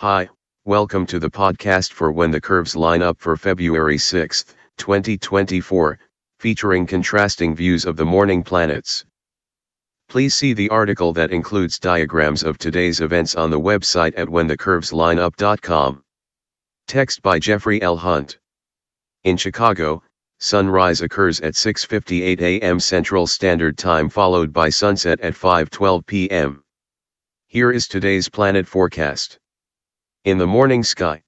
Hi, welcome to the podcast for When the Curves Line Up for February 6, 2024, featuring contrasting views of the morning planets. Please see the article that includes diagrams of today's events on the website at whenthecurveslineup.com. Text by Jeffrey L. Hunt. In Chicago, sunrise occurs at 6:58 a.m. Central Standard Time, followed by sunset at 5:12 p.m. Here is today's planet forecast. In the morning sky,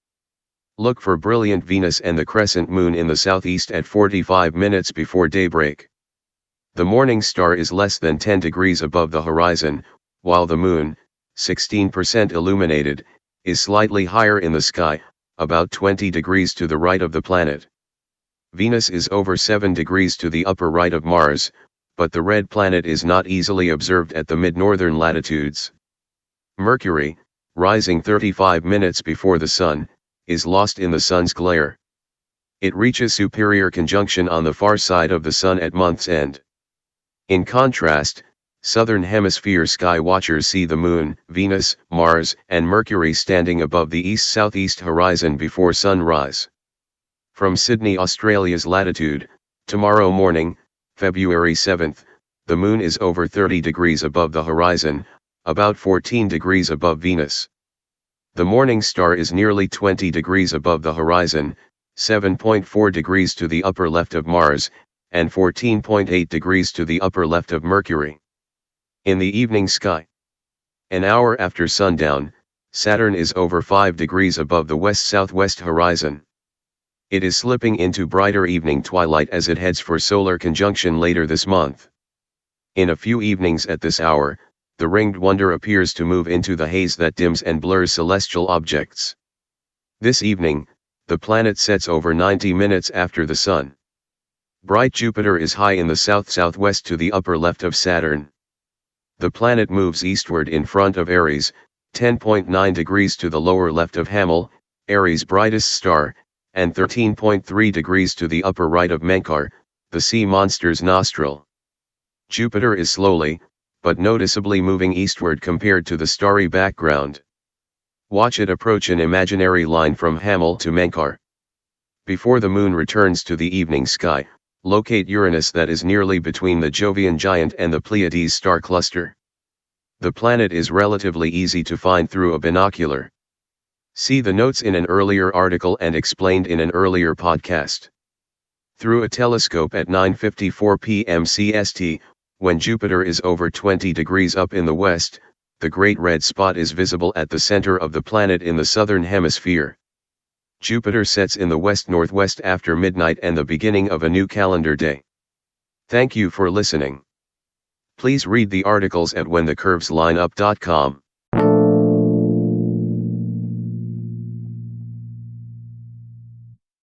look for brilliant Venus and the crescent moon in the southeast at 45 minutes before daybreak. The morning star is less than 10 degrees above the horizon, while the moon, 16% illuminated, is slightly higher in the sky, about 20 degrees to the right of the planet. Venus is over 7 degrees to the upper right of Mars, but the red planet is not easily observed at the mid-northern latitudes. Mercury, rising 35 minutes before the Sun, is lost in the Sun's glare. It reaches superior conjunction on the far side of the Sun at month's end. In contrast, southern hemisphere sky watchers see the Moon, Venus, Mars, and Mercury standing above the east-southeast horizon before sunrise. From Sydney, Australia's latitude, tomorrow morning, February 7th, the Moon is over 30 degrees above the horizon, about 14 degrees above Venus. The morning star is nearly 20 degrees above the horizon, 7.4 degrees to the upper left of Mars, and 14.8 degrees to the upper left of Mercury. In the evening sky, an hour after sundown, Saturn is over 5 degrees above the west-southwest horizon. It is slipping into brighter evening twilight as it heads for solar conjunction later this month. In a few evenings at this hour, the ringed wonder appears to move into the haze that dims and blurs celestial objects. This evening, the planet sets over 90 minutes after the Sun. Bright Jupiter is high in the south-southwest to the upper left of Saturn. The planet moves eastward in front of Aries, 10.9 degrees to the lower left of Hammel, Aries' brightest star, and 13.3 degrees to the upper right of Menkar, the sea monster's nostril. Jupiter is slowly, but noticeably moving eastward compared to the starry background. Watch it approach an imaginary line from Hammel to Menkar. Before the Moon returns to the evening sky, locate Uranus that is nearly between the Jovian Giant and the Pleiades star cluster. The planet is relatively easy to find through a binocular. See the notes in an earlier article and explained in an earlier podcast. Through a telescope at 9:54 p.m. CST, when Jupiter is over 20 degrees up in the west, the Great Red Spot is visible at the center of the planet in the southern hemisphere. Jupiter sets in the west-northwest after midnight and the beginning of a new calendar day. Thank you for listening. Please read the articles at whenthecurveslineup.com.